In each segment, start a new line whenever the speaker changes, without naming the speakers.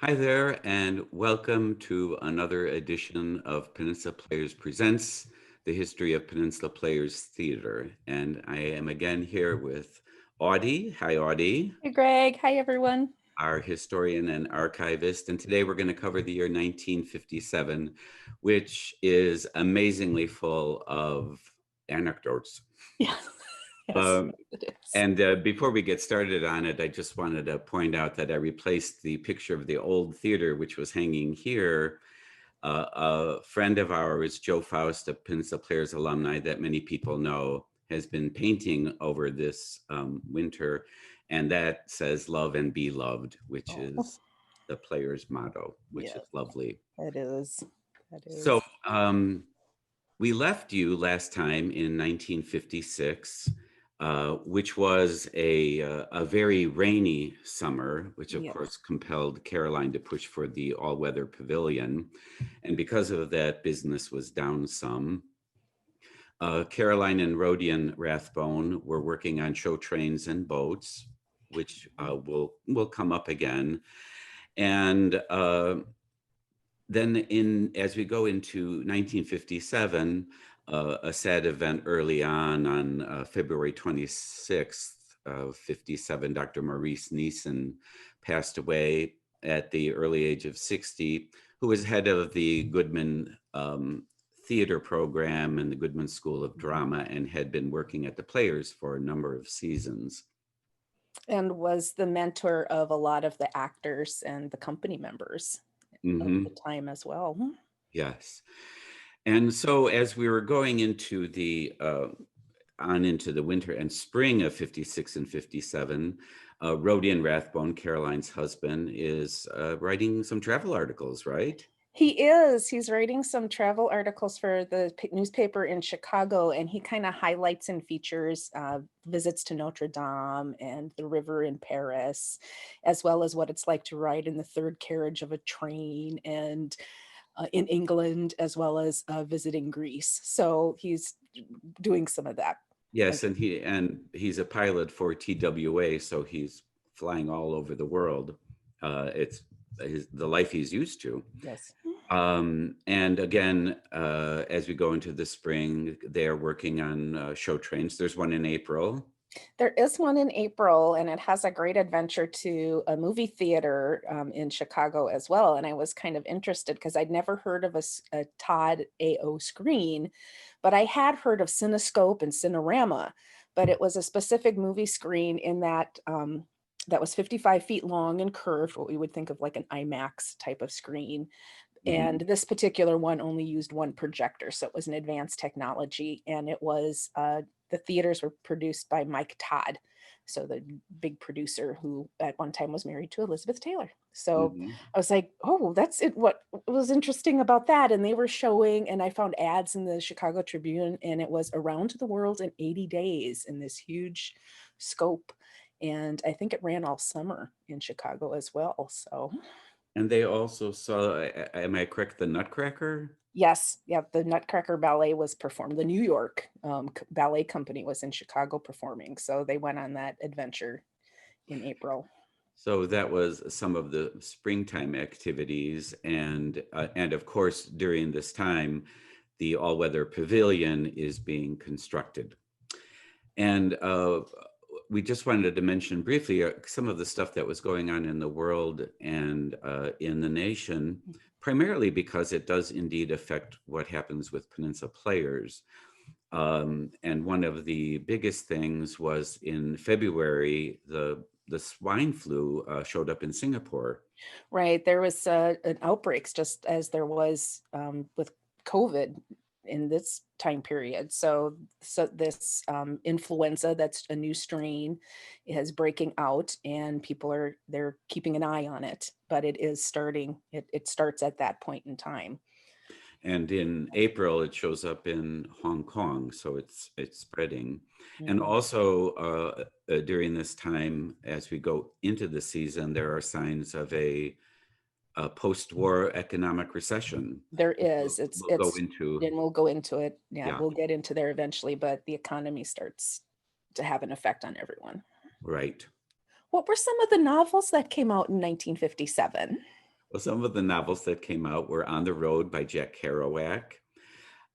Hi there, and welcome to another edition of Peninsula Players Presents, the history of Peninsula Players Theatre. And I am again here with Audie. Hi, Audie,
Hey Greg, hi everyone.
our historian and archivist. And today we're going to cover the year 1957, which is amazingly full of anecdotes.
Yeah, yes,
Um,
it is.
And before we get started on it, I just wanted to point out that I replaced the picture of the old theater, which was hanging here. A friend of ours, Joe Faust, a Peninsula Players alumni that many people know, has been painting over this winter. And that says love and be loved, which
Oh,
is the players' motto, which is
yes,
lovely.
it is. It
So
is.
we left you last time in 1956, which was a very rainy summer, which of
Yeah.
course compelled Caroline to push for the all-weather pavilion. And because of that, business was down some. Caroline and Rodion Rathbone were working on show trains and boats, which will come up again. And then as we go into 1957, a sad event early on February 26th of 57, Dr. Maurice Neeson passed away at the early age of 60, who was head of the Goodman theater program and the Goodman School of Drama and had been working at the Players for a number of seasons.
And was the mentor of a lot of the actors and the company members of the
Hmm.
time as well.
Yes. And so as we were going into into the winter and spring of 56 and 57, Rodion Rathbone, Caroline's husband, is writing some travel articles, right?
He is. He's writing some travel articles for the newspaper in Chicago, and he kind of highlights and features visits to Notre Dame and the river in Paris, as well as what it's like to ride in the third carriage of a train and in England, as well as visiting Greece. So he's doing some of that.
Yes, and he's a pilot for TWA, so he's flying all over the world. It's the life he's used to.
Yes.
And again, as we go into the spring, they're working on show trains. There's one in April.
There is one in April, and it has a great adventure to a movie theater in Chicago as well. And I was kind of interested because I'd never heard of a Todd AO screen, but I had heard of Cinescope and Cinerama. But it was a specific movie screen in that that was 55 feet long and curved, what we would think of like an IMAX type of screen. And
Mhm.
this particular one only used one projector, so it was an advanced technology, and it was the theaters were produced by Mike Todd, so the big producer who at one time was married to Elizabeth Taylor. So
Mhm.
I was like, oh, that's it. What was interesting about that? And they were showing, and I found ads in the Chicago Tribune, and it was around the world in 80 days in this huge scope. And I think it ran all summer in Chicago as well. So
And they also saw, am I correct, the Nutcracker?
yes, yeah, the Nutcracker Ballet was performed. The New York ballet company was in Chicago performing, so they went on that adventure in April.
So that was some of the springtime activities, and of course during this time, the all-weather pavilion is being constructed. And we just wanted to mention briefly some of the stuff that was going on in the world and in the nation, primarily because it does indeed affect what happens with Peninsula Players. And one of the biggest things was in February, the swine flu showed up in Singapore.
Right, there was an outbreaks just as there was with COVID in this time period. So this influenza that's a new strain is breaking out, and people are they're keeping an eye on it. But it is starting. It starts at that point in time.
And in April, it shows up in Hong Kong, so it's spreading. And
Mhm.
also during this time, as we go into the season, there are signs of a post-war economic recession.
There
We'll,
is.
we'll go
It's
into,
and we'll go into it. Yeah,
yeah,
we'll get into there eventually, but the economy starts to have an effect on everyone.
right.
What were some of the novels that came out in 1957?
Well, some of the novels that came out were On the Road by Jack Kerouac,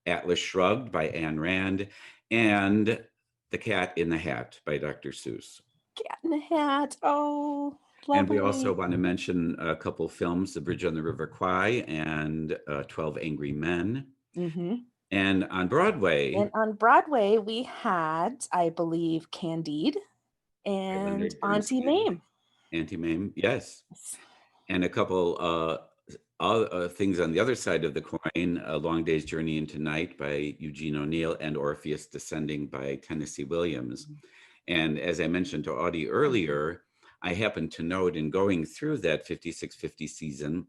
Atlas Shrugged by Ayn Rand, and The Cat in the Hat by Dr. Seuss.
Cat in the Hat. Oh,
And we also
lovely.
want to mention a couple films, The Bridge on the River Kwai and 12 Angry Men.
Hmm.
And on Broadway,
And on Broadway, we had, I believe, Candide
by
and
Leonard
Auntie
Bernstein,
Mame.
Auntie Mame, yes. And a couple things on the other side of the coin, A Long Day's Journey into Night by Eugene O'Neill and Orpheus Descending by Tennessee Williams. And as I mentioned to Audie earlier, I happened to note in going through that 57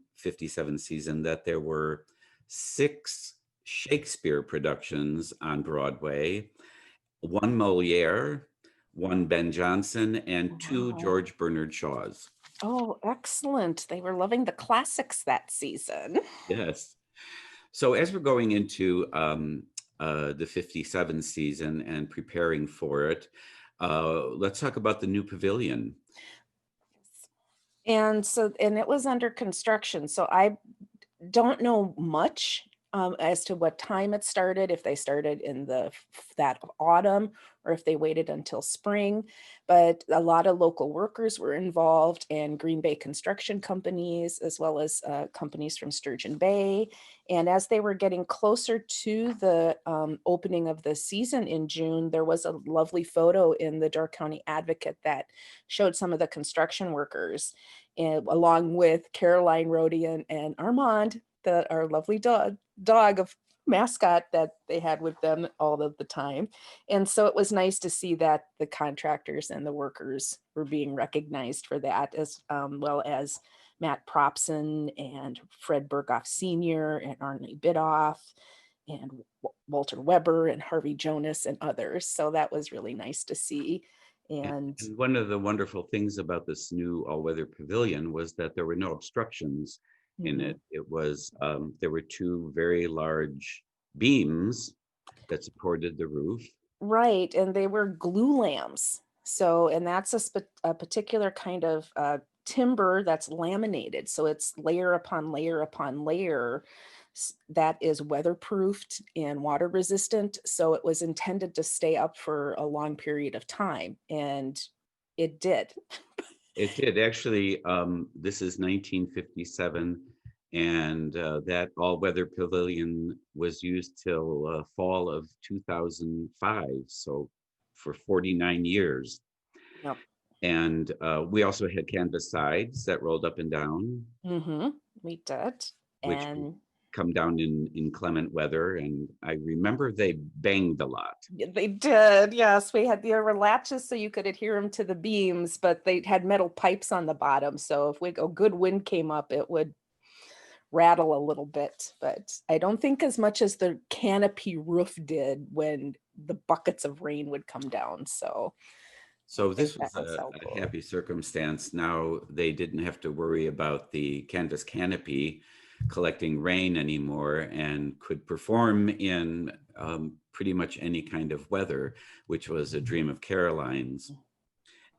season, that there were 6 Shakespeare productions on Broadway, 1 Moliere, 1 Ben Jonson, and 2
Wow.
George Bernard Shaws.
Oh, excellent. They were loving the classics that season.
Yes. So as we're going into the 57 season and preparing for it, let's talk about the new pavilion.
And it was under construction. So I don't know much as to what time it started, if they started in that autumn or if they waited until spring. But a lot of local workers were involved, and Green Bay construction companies, as well as companies from Sturgeon Bay. And as they were getting closer to the opening of the season in June, there was a lovely photo in the Door County Advocate that showed some of the construction workers, and along with Caroline, Rhodian, and Armand, our lovely dog of mascot that they had with them all of the time. And so it was nice to see that the contractors and the workers were being recognized for that, as well as Matt Propson and Fred Berghoff Sr. and Arnie Bidoff and Walter Weber and Harvey Jonas and others. So that was really nice to see. And
And one of the wonderful things about this new all-weather pavilion was that there were no obstructions in
mhm.
it. It was, there were 2 very large beams that supported the roof.
Right, and they were glue lamps. So, and that's a particular kind of timber that's laminated. So it's layer upon layer upon layer that is weatherproofed and water resistant. So it was intended to stay up for a long period of time, and it did.
It did actually. This is 1957, and that all-weather pavilion was used till fall of 2005. So for 49 years.
Yep.
And we also had canvas sides that rolled up and down,
Mm-hmm. We did.
which would
And
come down in inclement weather. And I remember they banged a lot.
yeah, they did. Yes, we had the latches so you could adhere them to the beams, but they had metal pipes on the bottom. So if a good wind came up, it would rattle a little bit. But I don't think as much as the canopy roof did when the buckets of rain would come down. So I
So
think
this
that
was
was
a
helpful.
happy circumstance. Now they didn't have to worry about the canvas canopy collecting rain anymore and could perform in pretty much any kind of weather, which was a dream of Caroline's.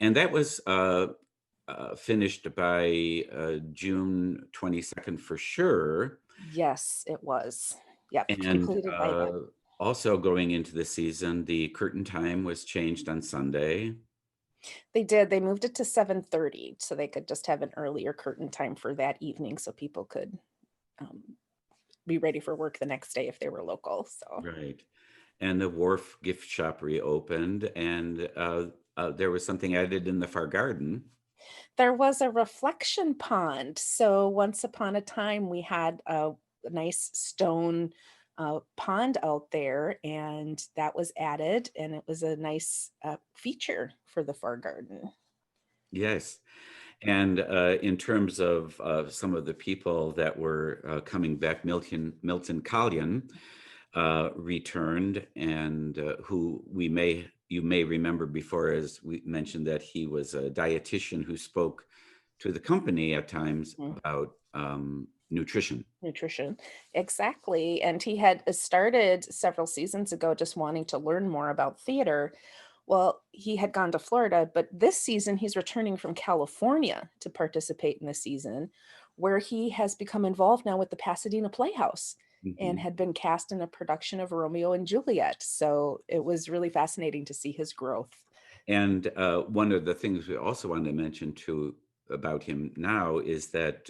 And that was finished by June 22nd for sure.
Yes, it was. Yep,
And
completed by then.
also going into the season, the curtain time was changed on Sunday.
They did. They moved it to 7:30 so they could just have an earlier curtain time for that evening so people could um, be ready for work the next day if they were local. So
Right. And the Wharf gift shop reopened, and there was something added in the far garden.
there was a reflection pond. So once upon a time, we had a nice stone pond out there, and that was added, and it was a nice feature for the far garden.
Yes. And in terms of some of the people that were coming back, Milton Kalyan returned, and who you may remember before, as we mentioned, that he was a dietitian who spoke to the company at times
Mhm.
about nutrition.
Nutrition. Exactly. And he had started several seasons ago just wanting to learn more about theater. Well, he had gone to Florida, but this season he's returning from California to participate in the season, where he has become involved now with the Pasadena Playhouse and
Mhm.
had been cast in a production of Romeo and Juliet. So it was really fascinating to see his growth.
And one of the things we also want to mention too about him now is that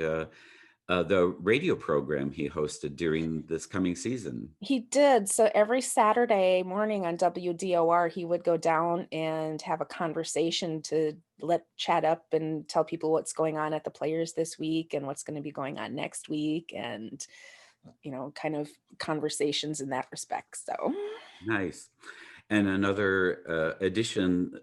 the radio program he hosted during this coming season.
He did. So every Saturday morning on WDOR, he would go down and have a conversation to let chat up and tell people what's going on at the Players this week and what's going to be going on next week, and kind of conversations in that respect. So
Nice. And another addition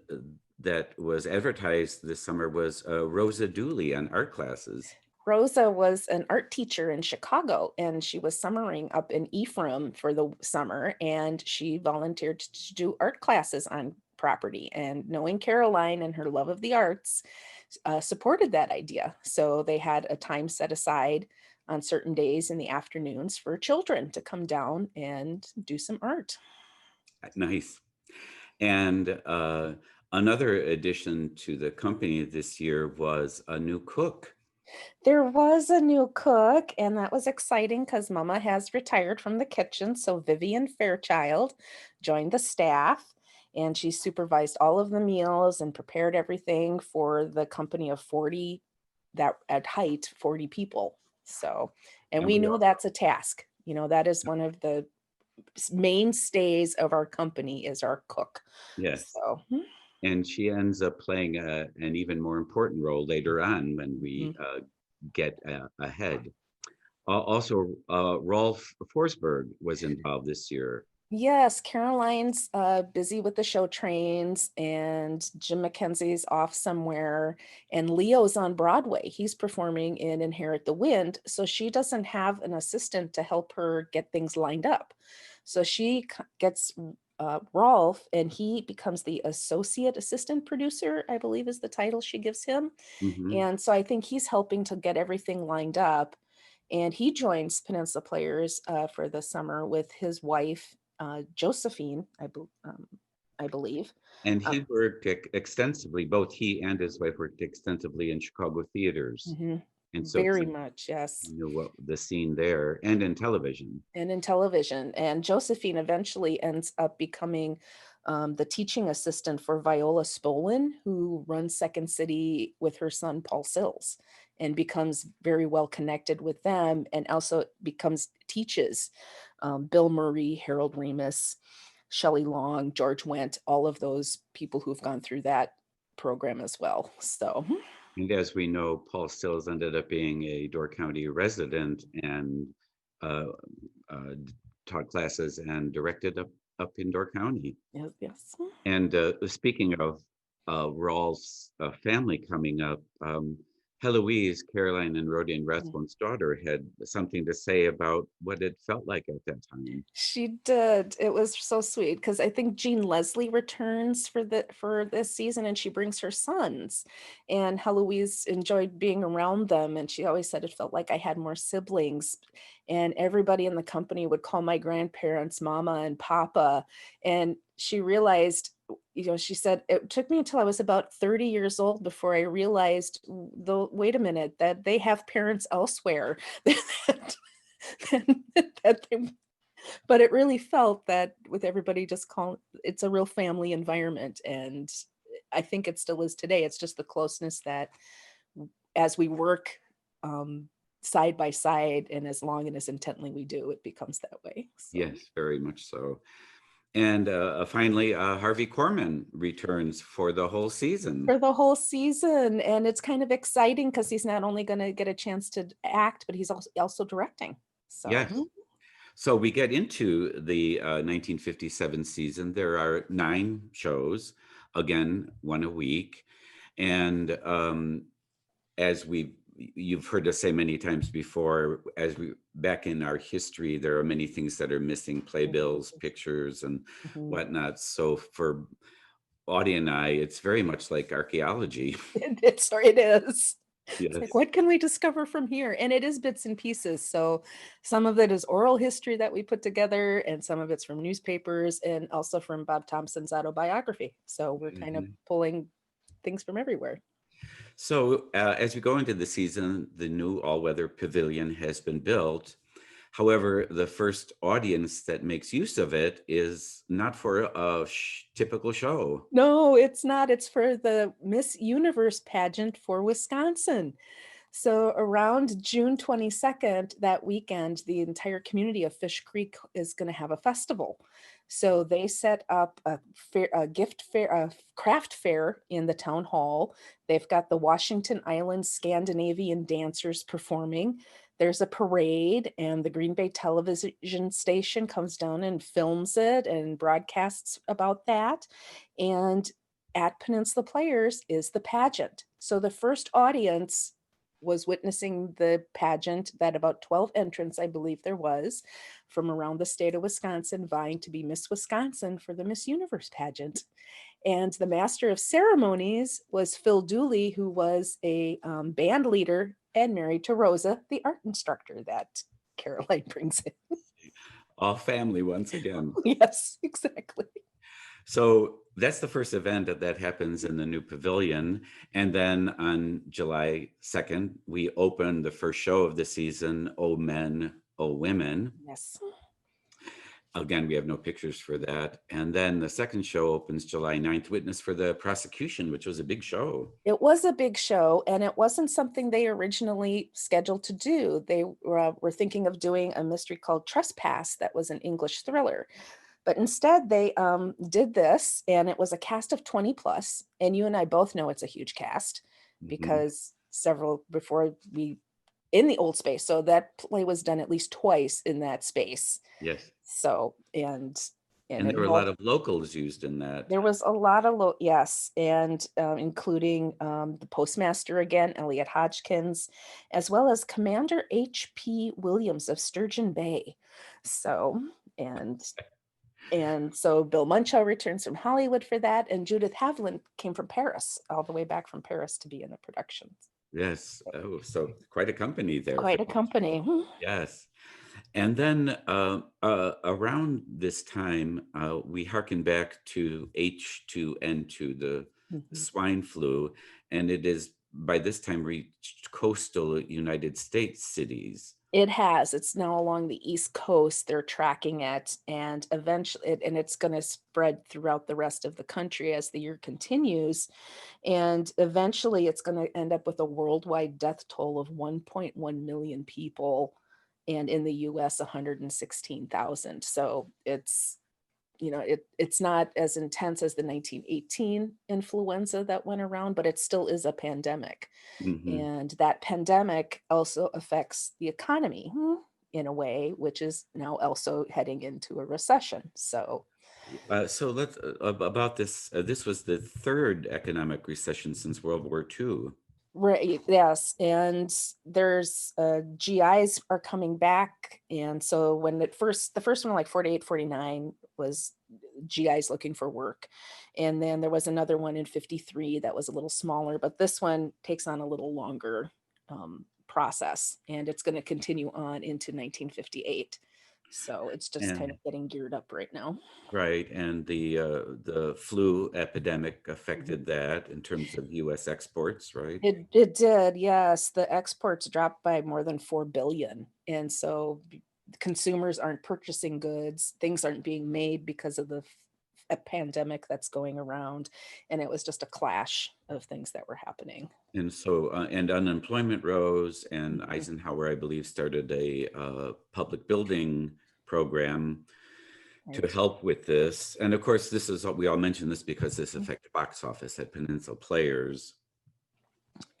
that was advertised this summer was Rosa Dooley on art classes.
Rosa was an art teacher in Chicago, and she was summering up in Ephraim for the summer, and she volunteered to do art classes on property. And knowing Caroline and her love of the arts, supported that idea. So they had a time set aside on certain days in the afternoons for children to come down and do some art.
Nice. And another addition to the company this year was a new cook.
There was a new cook, and that was exciting because Mama has retired from the kitchen. So Vivian Fairchild joined the staff, and she supervised all of the meals and prepared everything for the company of 40, that at height, 40 people. So, and
And
we
we
know
all,
that's a task. That is one of the mainstays of our company is our cook.
yes.
So,
And she ends up playing an even more important role later on when we
mhm.
get ahead. Also, Rolf Forsberg was involved this year.
Yes, Caroline's busy with the show trains, and Jim McKenzie's off somewhere, and Leo's on Broadway. He's performing in Inherit the Wind, so she doesn't have an assistant to help her get things lined up. So she gets Rolf, and he becomes the associate assistant producer, I believe is the title she gives him.
Hmm.
And so I think he's helping to get everything lined up. And he joins Peninsula Players for the summer with his wife, Josephine, I believe.
And
Um,
he worked extensively, both he and his wife worked extensively in Chicago theaters.
mhm,
And so
very
he
much, yes.
knew what the scene there and in television.
And in television. And Josephine eventually ends up becoming the teaching assistant for Viola Spolin, who runs Second City with her son Paul Sills, and becomes very well connected with them, and also teaches Bill Murray, Harold Ramis, Shelley Long, George Wendt, all of those people who've gone through that program as well. So
And as we know, Paul Stills ended up being a Door County resident and uh, taught classes and directed up in Door County.
yes, yes.
And speaking of Rawls' family coming up, Heloise, Caroline and Rhodey and Rathbone's daughter, had something to say about what it felt like at that time.
She did. It was so sweet because I think Jean Leslie returns for this season, and she brings her sons. And Heloise enjoyed being around them, and she always said it felt like I had more siblings. And everybody in the company would call my grandparents Mama and Papa. And she realized, she said, it took me until I was about 30 years old before I realized, wait a minute, that they have parents elsewhere. that they but it really felt that with everybody just calling, it's a real family environment. And I think it still is today. It's just the closeness that as we work side by side and as long and as intently we do, it becomes that way. So
Yes, very much so. And finally, Harvey Korman returns for the whole season.
for the whole season. And it's kind of exciting because he's not only going to get a chance to act, but he's also directing. So
Yes. So we get into the 1957 season. There are 9 shows, again, one a week. And as you've heard us say many times before, as we back in our history, there are many things that are missing: playbills, pictures, and
mhm.
whatnot. So for Audie and I, it's very much like archaeology.
It is. It's like,
Yes.
what can we discover from here? And it is bits and pieces. So some of it is oral history that we put together, and some of it's from newspapers, and also from Bob Thompson's autobiography. So we're kind of
Mhm.
pulling things from everywhere.
So as we go into the season, the new all-weather pavilion has been built. However, the first audience that makes use of it is not for a typical show.
No, it's not. It's for the Miss Universe pageant for Wisconsin. So around June 22nd, that weekend, the entire community of Fish Creek is going to have a festival. So they set up a gift fair, a craft fair in the town hall. They've got the Washington Island Scandinavian dancers performing. There's a parade, and the Green Bay television station comes down and films it and broadcasts about that. And at Peninsula Players is the pageant. So the first audience was witnessing the pageant, that about 12 entrants, I believe there was, from around the state of Wisconsin vying to be Miss Wisconsin for the Miss Universe pageant. And the master of ceremonies was Phil Dooley, who was a band leader and married to Rosa, the art instructor that Caroline brings in.
All family once again.
Yes, exactly.
So that's the first event that happens in the new pavilion. And then on July 2nd, we open the first show of the season, Oh Men, Oh Women.
Yes.
Again, we have no pictures for that. And then the second show opens July 9th, Witness for the Prosecution, which was a big show.
It was a big show, and it wasn't something they originally scheduled to do. They were thinking of doing a mystery called Trespass that was an English thriller. But instead, they did this, and it was a cast of 20 plus. And you and I both know it's a huge cast because several before we in the old space. So that play was done at least twice in that space.
Yes.
So, and
there were a lot of locals used in that.
There was a lot of, yes, and including the postmaster again, Elliot Hodgkins, as well as Commander H.P. Williams of Sturgeon Bay. So, and so Bill Muncho returns from Hollywood for that, and Judith Havlin came from Paris, all the way back from Paris to be in the production.
Yes. Oh, so quite a company there.
Quite a company.
Yes. And then around this time, we hearken back to H2N2, the swine flu, and it is by this time reached coastal United States cities.
It has. It's now along the East Coast. They're tracking it, and eventually, and it's going to spread throughout the rest of the country as the year continues. And eventually, it's going to end up with a worldwide death toll of 1.1 million people, and in the US, 116,000. So it's, it's not as intense as the 1918 influenza that went around, but it still is a pandemic. And that pandemic also affects the economy in a way, which is now also heading into a recession. So
let's about this. This was the third economic recession since World War II.
Right. Yes. And there's GIs are coming back. And so when the first one, like 48, 49 was GIs looking for work. And then there was another one in 53 that was a little smaller, but this one takes on a little longer process, and it's going to continue on into 1958. So it's just kind of getting geared up right now.
Right. And the flu epidemic affected that in terms of US exports, right?
It did, yes. The exports dropped by more than 4 billion. And so consumers aren't purchasing goods, things aren't being made because of the pandemic that's going around. And it was just a clash of things that were happening.
And so, and unemployment rose, and Eisenhower, I believe, started a public building program to help with this. And of course, this is, we all mention this because this affected box office at Peninsula Players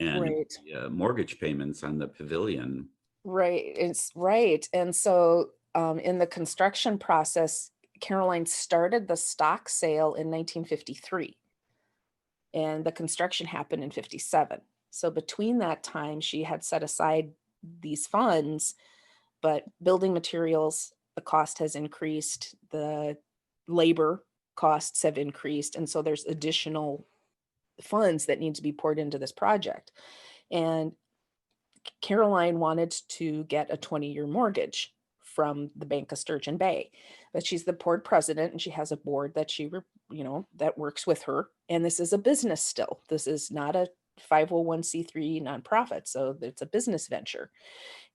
and mortgage payments on the pavilion.
Right. It's right. And so in the construction process, Caroline started the stock sale in 1953. And the construction happened in 57. So between that time, she had set aside these funds, but building materials, the cost has increased, the labor costs have increased. And so there's additional funds that need to be poured into this project. And Caroline wanted to get a 20-year mortgage from the Bank of Sturgeon Bay, but she's the board president and she has a board that that works with her. And this is a business still. This is not a 501c3 nonprofit, so it's a business venture.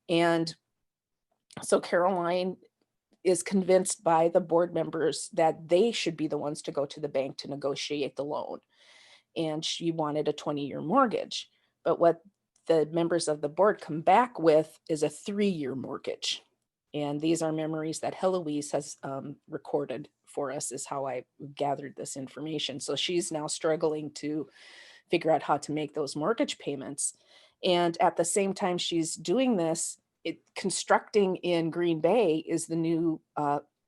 And so Caroline is convinced by the board members that they should be the ones to go to the bank to negotiate the loan. And she wanted a 20-year mortgage. But what the members of the board come back with is a 3-year mortgage. And these are memories that Heloise has recorded for us, is how I gathered this information. So she's now struggling to figure out how to make those mortgage payments. And at the same time she's doing this, constructing in Green Bay is the new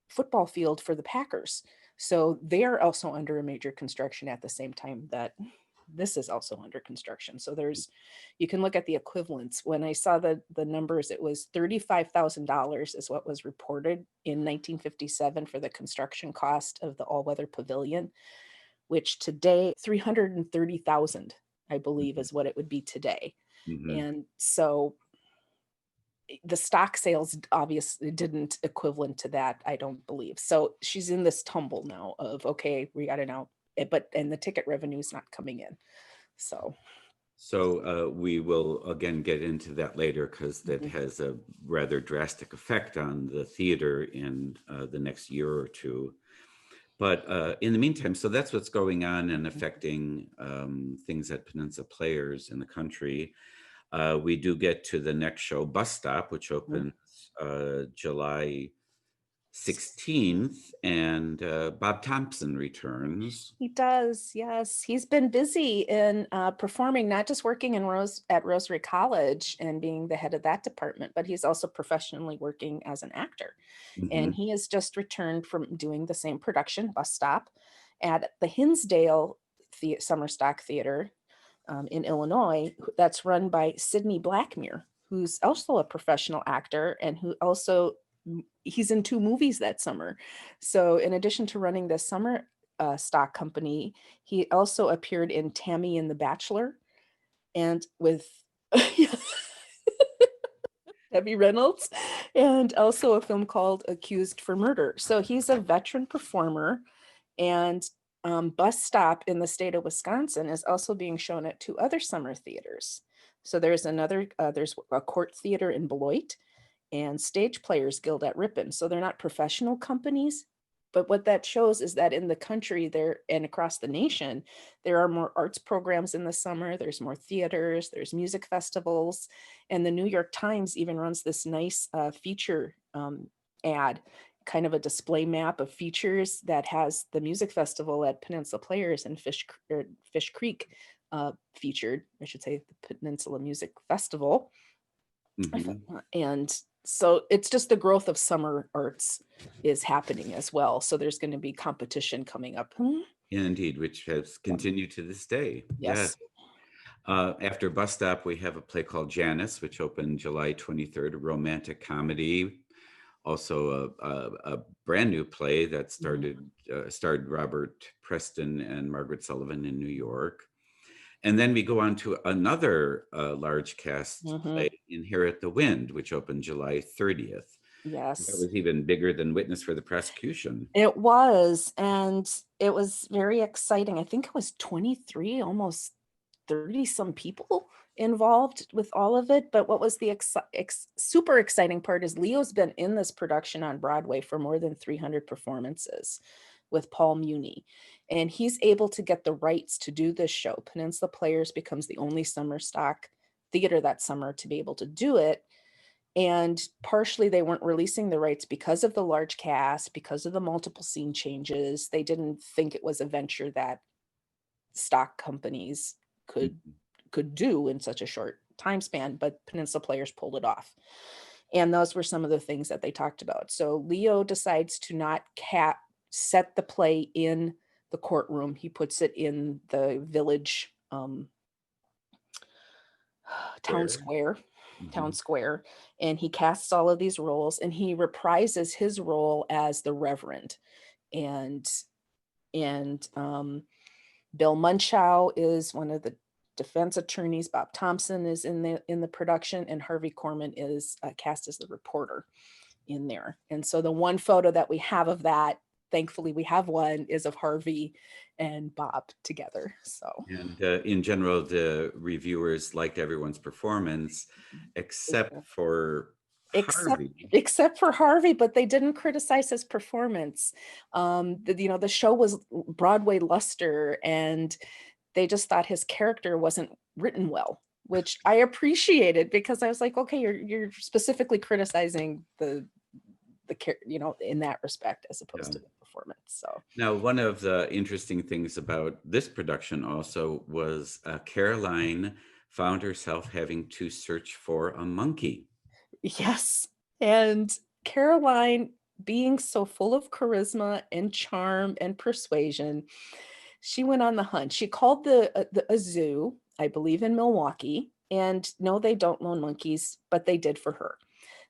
football field for the Packers. So they're also under a major construction at the same time that this is also under construction. So you can look at the equivalents. When I saw the numbers, it was $35,000 is what was reported in 1957 for the construction cost of the all-weather pavilion, which today, 330,000, I believe, is what it would be today. And so the stock sales obviously didn't equivalent to that, I don't believe. So she's in this tumble now of, okay, we got to now, and the ticket revenue is not coming in. So
we will again get into that later, because that has a rather drastic effect on the theater in the next year or two. But in the meantime, so that's what's going on and affecting things at Peninsula Players in the country. We do get to the next show, Bus Stop, which opens July 16th, and Bob Thompson returns.
He does, yes. He's been busy in performing, not just working at Rosary College and being the head of that department, but he's also professionally working as an actor. And he has just returned from doing the same production, Bus Stop, at the Hinsdale Summer Stock Theater in Illinois, that's run by Sidney Blackmere, who's also a professional actor and who also, he's in 2 movies that summer. So in addition to running the summer stock company, he also appeared in Tammy and the Bachelor and with Debbie Reynolds, and also a film called Accused for Murder. So he's a veteran performer, and Bus Stop in the state of Wisconsin is also being shown at 2 other summer theaters. So there's there's a Court Theater in Beloit and Stage Players Guild at Ripon. So they're not professional companies, but what that shows is that in the country there and across the nation, there are more arts programs in the summer. There's more theaters, there's music festivals, and the New York Times even runs this nice feature ad, kind of a display map of features that has the music festival at Peninsula Players and Fish Creek featured, I should say, the Peninsula Music Festival. And so it's just the growth of summer arts is happening as well. So there's going to be competition coming up.
Indeed, which has continued to this day.
Yes.
After Bus Stop, we have a play called Janice, which opened July 23rd, a romantic comedy. Also a brand new play that starred Robert Preston and Margaret Sullivan in New York. And then we go on to another large cast play, Inherit the Wind, which opened July 30th.
Yes.
That was even bigger than Witness for the Prosecution.
It was, and it was very exciting. I think it was 23, almost 30 some people involved with all of it. But what was the super exciting part is Leo's been in this production on Broadway for more than 300 performances with Paul Muni, and he's able to get the rights to do this show. Peninsula Players becomes the only summer stock theater that summer to be able to do it. And partially they weren't releasing the rights because of the large cast, because of the multiple scene changes. They didn't think it was a venture that stock companies could do in such a short time span, but Peninsula Players pulled it off. And those were some of the things that they talked about. So Leo decides to not set the play in the courtroom. He puts it in the village town square, and he casts all of these roles, and he reprises his role as the Reverend. And Bill Munchow is one of the defense attorneys. Bob Thompson is in the production, and Harvey Korman is cast as the reporter in there. And so the one photo that we have of that, thankfully we have one, is of Harvey and Bob together. So,
And in general, the reviewers liked everyone's performance, except for
except
Harvey.
except for Harvey, but they didn't criticize his performance. The show was Broadway luster, and they just thought his character wasn't written well, which I appreciated, because I was like, okay, you're specifically criticizing the in that respect, as opposed to the performance. So
Now, one of the interesting things about this production also was Caroline found herself having to search for a monkey.
yes, and Caroline, being so full of charisma and charm and persuasion, she went on the hunt. She called a zoo, I believe in Milwaukee, and no, they don't loan monkeys, but they did for her.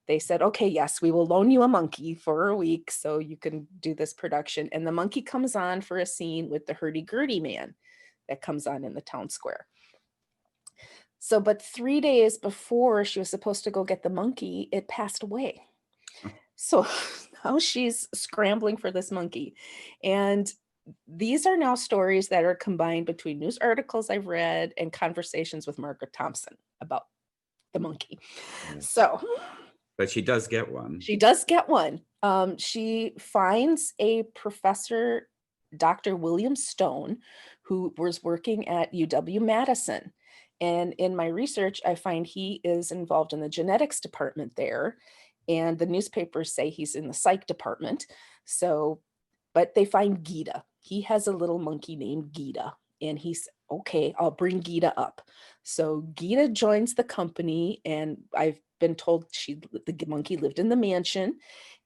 They said, okay, yes, we will loan you a monkey for a week so you can do this production. And the monkey comes on for a scene with the hurdy-gurdy man that comes on in the town square. So, but 3 days before she was supposed to go get the monkey, it passed away. So now she's scrambling for this monkey. And these are now stories that are combined between news articles I've read and conversations with Margaret Thompson about the monkey. So,
but she does get one.
She does get one. She finds a professor, Dr. William Stone, who was working at UW-Madison. And in my research, I find he is involved in the genetics department there. And the newspapers say he's in the psych department. So, but they find Gita. He has a little monkey named Gita. And he's, okay, I'll bring Gita up. So Gita joins the company, and I've been told the monkey lived in the mansion.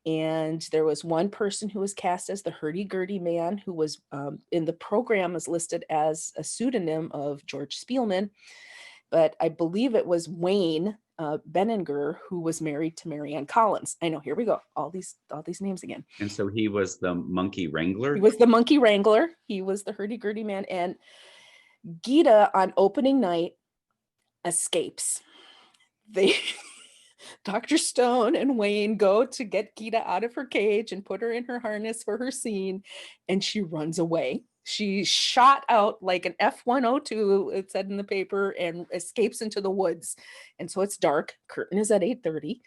And there was one person who was cast as the hurdy-gurdy man, who was in the program is listed as a pseudonym of George Spielman. But I believe it was Wayne Benninger, who was married to Marianne Collins. I know, here we go. All these names again.
And so he was the monkey wrangler?
He was the monkey wrangler. He was the hurdy-gurdy man. And Gita, on opening night, escapes. Dr. Stone and Wayne go to get Gita out of her cage and put her in her harness for her scene, and she runs away. She shot out like an F-102, it said in the paper, and escapes into the woods. And so it's dark. Curtain is at 8:30.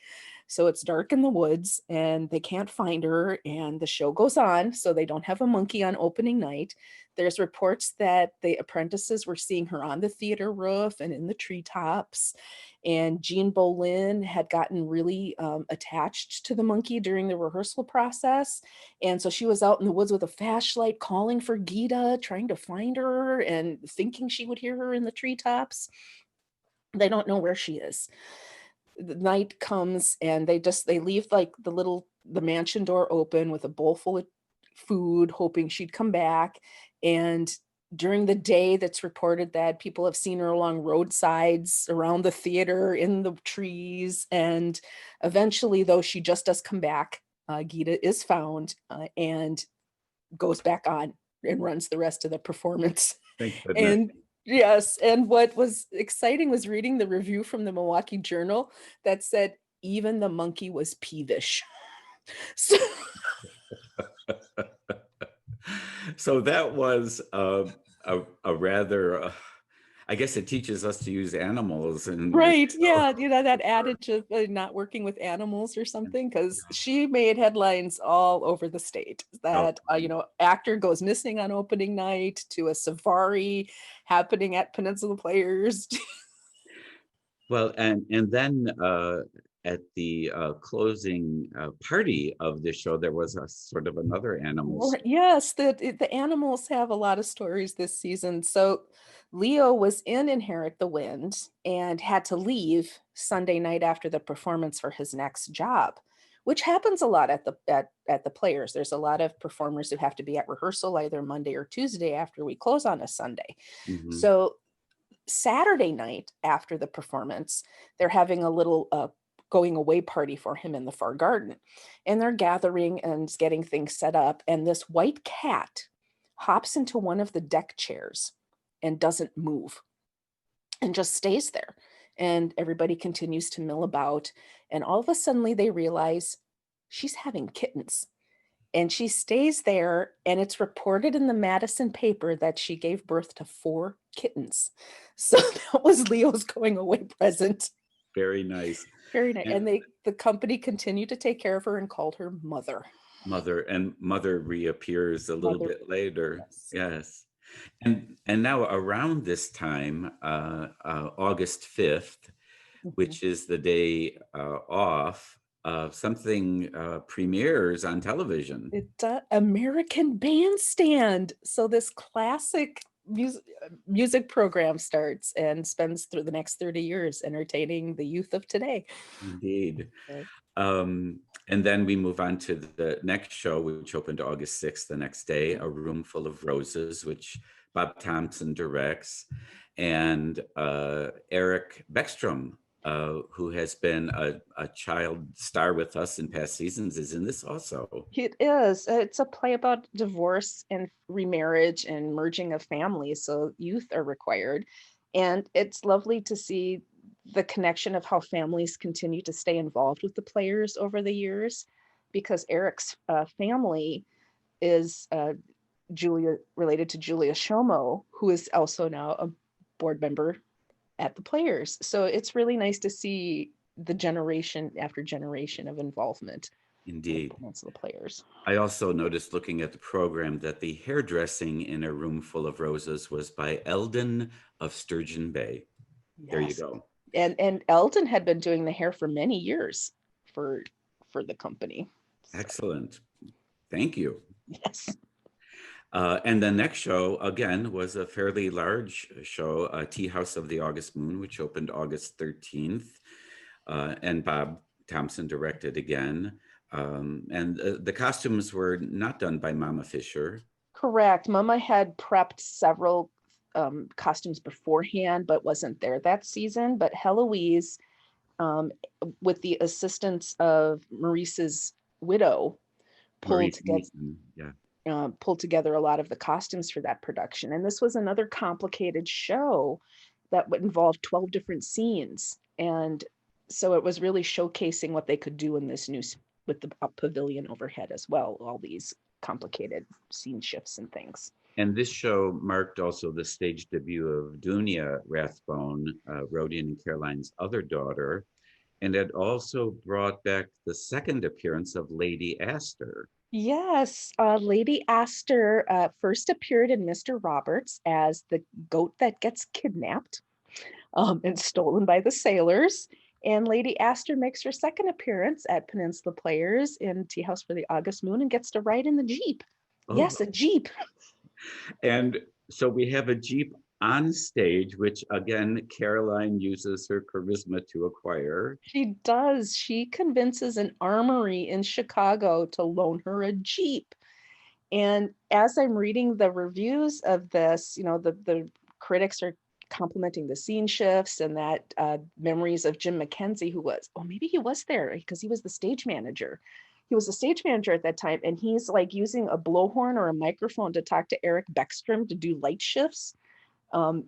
So it's dark in the woods, and they can't find her, and the show goes on. So they don't have a monkey on opening night. There's reports that the apprentices were seeing her on the theater roof and in the treetops. And Jean Boleyn had gotten really attached to the monkey during the rehearsal process. And so she was out in the woods with a flashlight calling for Gita, trying to find her and thinking she would hear her in the treetops. They don't know where she is. The night comes, and they leave like the mansion door open with a bowl full of food, hoping she'd come back. And during the day, that's reported that people have seen her along roadsides, around the theater, in the trees. And eventually, though, she just does come back. Gita is found and goes back on and runs the rest of the performance.
Thank goodness.
And yes, and what was exciting was reading the review from the Milwaukee Journal that said even the monkey was peevish. So,
so that was a rather, I guess it teaches us to use animals. And
right, yeah, that adage of not working with animals or something, because she made headlines all over the state that, actor goes missing on opening night, to a safari happening at Peninsula Players.
Well, and then at the closing party of the show, there was a sort of another animal.
Yes, the animals have a lot of stories this season. So Leo was in Inherit the Wind and had to leave Sunday night after the performance for his next job, which happens a lot at the Players. There's a lot of performers who have to be at rehearsal either Monday or Tuesday after we close on a Sunday.
Mm-hmm.
So Saturday night after the performance, they're having a little going away party for him in the far garden, and they're gathering and getting things set up. And this white cat hops into one of the deck chairs and doesn't move and just stays there. And everybody continues to mill about. And all of a sudden they realize she's having kittens. And she stays there, and it's reported in the Madison paper that she gave birth to 4 kittens. So that was Leo's going away present.
Very nice.
Very nice.
And
And the company continued to take care of her and called her Mother.
Mother reappears a little
Mother,
bit later.
yes.
Yes. And now around this time, August 5th,
Mhm.
which is the day off, something premieres on television.
It American Bandstand. So this classic music program starts and spends through the next 30 years entertaining the youth of today.
Indeed.
So,
And then we move on to the next show, which opened August 6th, the next day, A Room Full of Roses, which Bob Thompson directs. And Eric Beckstrom, who has been a child star with us in past seasons, is in this also.
it is. It's a play about divorce and remarriage and merging of families. So youth are required. And it's lovely to see the connection of how families continue to stay involved with the players over the years, because Eric's family is Julia, related to Julia Shomo, who is also now a board member at the Players. So it's really nice to see the generation after generation of involvement with
Indeed.
Peninsula Players.
I also noticed looking at the program that the hairdressing in A Room Full of Roses was by Eldon of Sturgeon Bay. There you
Yes.
go.
And Eldon had been doing the hair for many years for the company. So,
Excellent. Thank you.
yes.
And the next show, again, was a fairly large show, Tea House of the August Moon, which opened August 13th. And Bob Thompson directed again. And the costumes were not done by Mama Fisher.
Correct. Mama had prepped several costumes beforehand, but wasn't there that season. But Heloise, with the assistance of Maurice's widow, pulled
Maurice
together
Neeson, yeah.
pulled together a lot of the costumes for that production. And this was another complicated show that would involve 12 different scenes. And so it was really showcasing what they could do in this new with the pavilion overhead as well, all these complicated scene shifts and things.
And this show marked also the stage debut of Dunia Rathbone, Rodion and Caroline's other daughter. And it also brought back the second appearance of Lady Astor.
Yes, Lady Astor first appeared in Mr. Roberts as the goat that gets kidnapped and stolen by the sailors. And Lady Astor makes her second appearance at Peninsula Players in Tea House for the August Moon and gets to ride in the Jeep.
Oh,
Yes, a Jeep.
and so we have a Jeep on stage, which again, Caroline uses her charisma to acquire.
She does. She convinces an armory in Chicago to loan her a Jeep. And as I'm reading the reviews of this, the critics are complimenting the scene shifts and that memories of Jim McKenzie, who was, maybe he was there because he was the stage manager. He was the stage manager at that time, and he's like using a blowhorn or a microphone to talk to Eric Beckstrom to do light shifts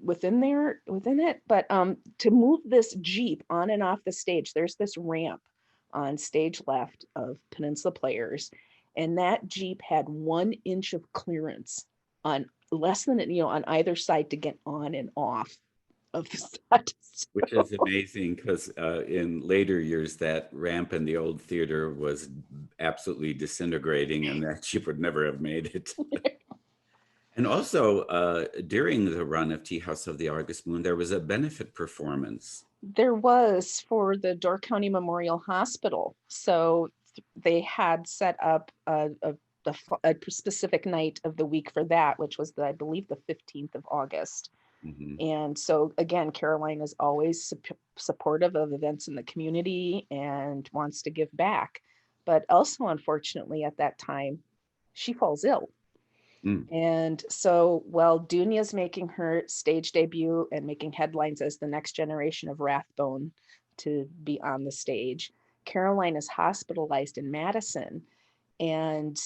within it. But to move this Jeep on and off the stage, there's this ramp on stage left of Peninsula Players, and that Jeep had 1 inch of clearance on less than on either side to get on and off of the set.
Which is amazing because in later years, that ramp in the old theater was absolutely disintegrating and that Jeep would never have made it. And also, during the run of Tea House of the August Moon, there was a benefit performance.
There was for the Door County Memorial Hospital. So they had set up a specific night of the week for that, which was, I believe, the 15th of August.
Mm-hmm.
And so, again, Caroline is always supportive of events in the community and wants to give back. But also, unfortunately, at that time, she falls ill. And so while Dunia's making her stage debut and making headlines as the next generation of Rathbone to be on the stage, Caroline is hospitalized in Madison. And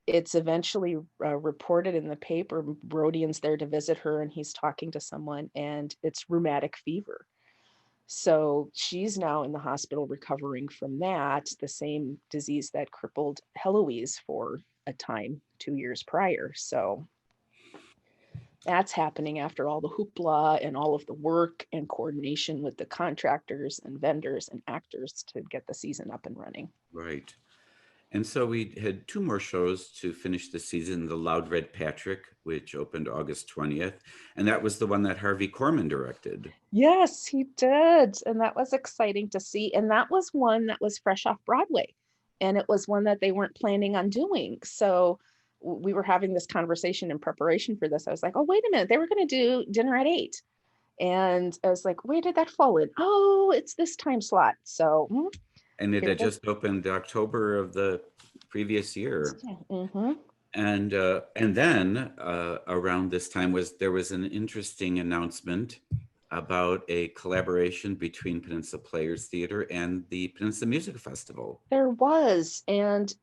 it's eventually reported in the paper. Rodion's there to visit her and he's talking to someone, and it's rheumatic fever. So she's now in the hospital recovering from that, the same disease that crippled Heloise for a time 2 years prior. So that's happening after all the hoopla and all of the work and coordination with the contractors and vendors and actors to get the season up and running.
Right. And so we had two more shows to finish the season, The Loud Red Patrick, which opened August 20th. And that was the one that Harvey Korman directed.
Yes, he did. And that was exciting to see. And that was one that was fresh off Broadway. And it was one that they weren't planning on doing. So we were having this conversation in preparation for this. I was like, oh, wait a minute. They were going to do Dinner at 8. And I was like, where did that fall in? Oh, it's this time slot. So
And it had just opened October of the previous year.
Mm-hmm.
And then around this time there was an interesting announcement about a collaboration between Peninsula Players Theatre and the Peninsula Music Festival.
There was, and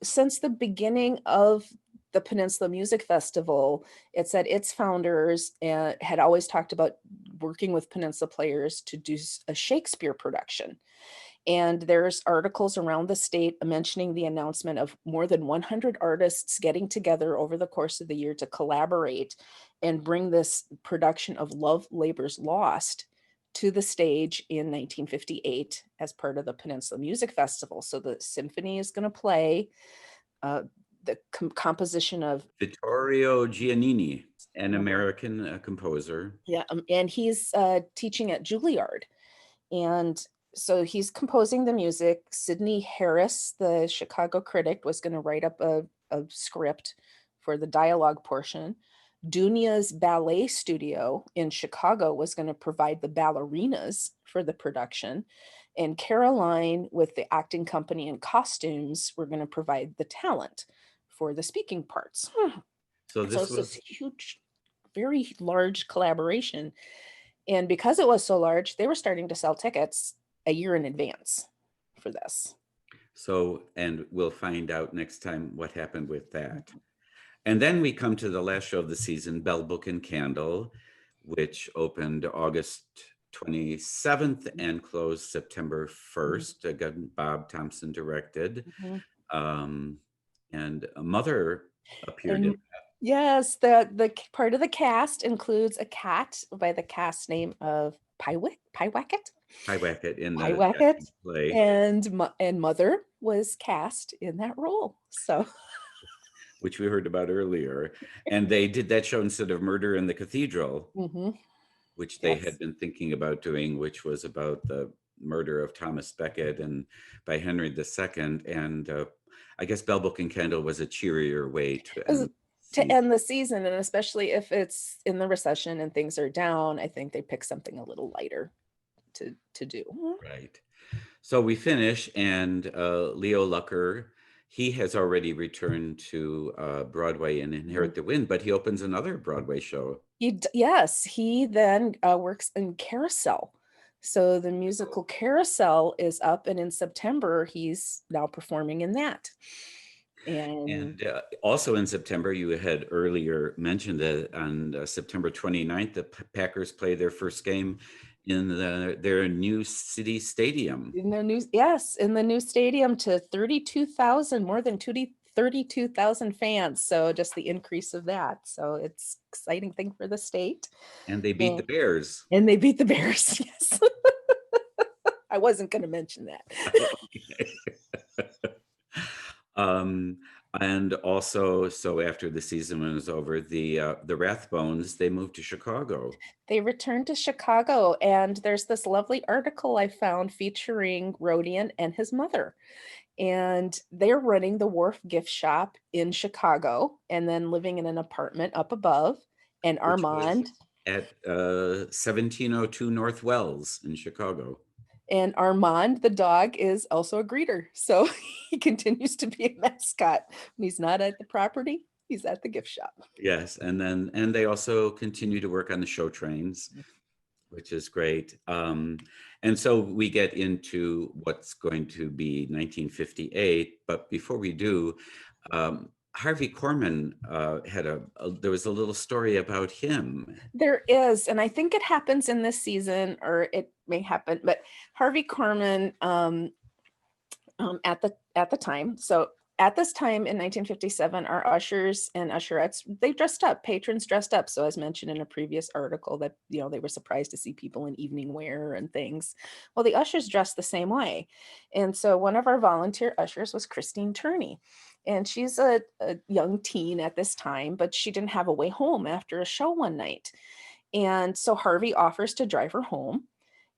since the beginning of the Peninsula Music Festival, it said its founders had always talked about working with Peninsula Players to do a Shakespeare production. And there's articles around the state mentioning the announcement of more than 100 artists getting together over the course of the year to collaborate and bring this production of Love Labour's Lost to the stage in 1958 as part of the Peninsula Music Festival. So the symphony is going to play the composition of
Vittorio Giannini, an American composer.
Yeah, and he's teaching at Juilliard. And so he's composing the music. Sidney Harris, the Chicago critic, was going to write up a script for the dialogue portion. Dunia's Ballet Studio in Chicago was going to provide the ballerinas for the production. And Caroline, with the acting company and costumes, were going to provide the talent for the speaking parts.
So this was
this huge, very large collaboration. And because it was so large, they were starting to sell tickets a year in advance for this.
So, and we'll find out next time what happened with that. And then we come to the last show of the season, Bell, Book and Candle, which opened August 27th and closed September 1st. Again, Bob Thompson directed. And a mother appeared in that.
Yes, the part of the cast includes a cat by the cast name of Pyewacket
in the
Pyewacket
play.
And Mother was cast in that role. So
which we heard about earlier. And they did that show instead of Murder in the Cathedral, which they had been thinking about doing, which was about the murder of Thomas Becket and by Henry II. And I guess Bell, Book and Candle was a cheerier way to
end the season. And especially if it's in the recession and things are down, I think they pick something a little lighter to do.
Right. So we finish, and Leo Lucker, he has already returned to Broadway in Inherit the Wind, but he opens another Broadway show.
Yes, he then works in Carousel. So the musical Carousel is up, and in September, he's now performing in that. And
also in September, you had earlier mentioned that on September 29th, the Packers play their first game in their new city stadium.
In the new stadium to 32,000, more than 32,000 fans. So just the increase of that. So it's an exciting thing for the state.
And they beat the Bears.
And they beat the Bears, yes. I wasn't going to mention that.
And also, so after the season was over, the Rathbones, they moved to Chicago.
They returned to Chicago, and there's this lovely article I found featuring Rodian and his mother. And they're running the Wharf Gift Shop in Chicago and then living in an apartment up above. And Armand
at 1702 North Wells in Chicago.
And Armand, the dog, is also a greeter. So he continues to be a mascot. When he's not at the property, he's at the gift shop.
Yes. And they also continue to work on the show trains, which is great. And so we get into what's going to be 1958. But before we do, Harvey Korman there was a little story about him.
There is, and I think it happens in this season, or it may happen, but Harvey Korman at the time, so at this time in 1957, our ushers and usherettes, they dressed up, patrons dressed up. So as mentioned in a previous article that, they were surprised to see people in evening wear and things. Well, the ushers dressed the same way. And so one of our volunteer ushers was Christine Turney. And she's a young teen at this time, but she didn't have a way home after a show one night. And so Harvey offers to drive her home.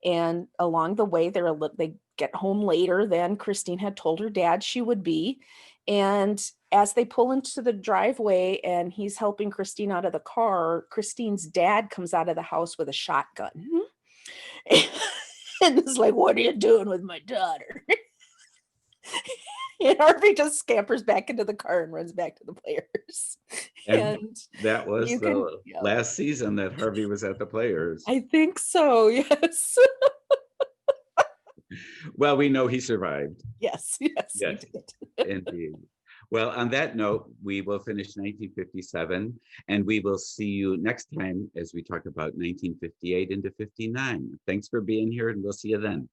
And along the way, they get home later than Christine had told her dad she would be. And as they pull into the driveway and he's helping Christine out of the car, Christine's dad comes out of the house with a shotgun. And is like, "What are you doing with my daughter?" And Harvey just scampers back into the car and runs back to the Players.
And that was
you
the
can,
last season that Harvey was at the Players.
I think so, yes.
Well, we know he survived.
Yes, yes,
Yes,
he did.
indeed. Well, on that note, we will finish 1957, and we will see you next time as we talk about 1958 into 59. Thanks for being here, and we'll see you then.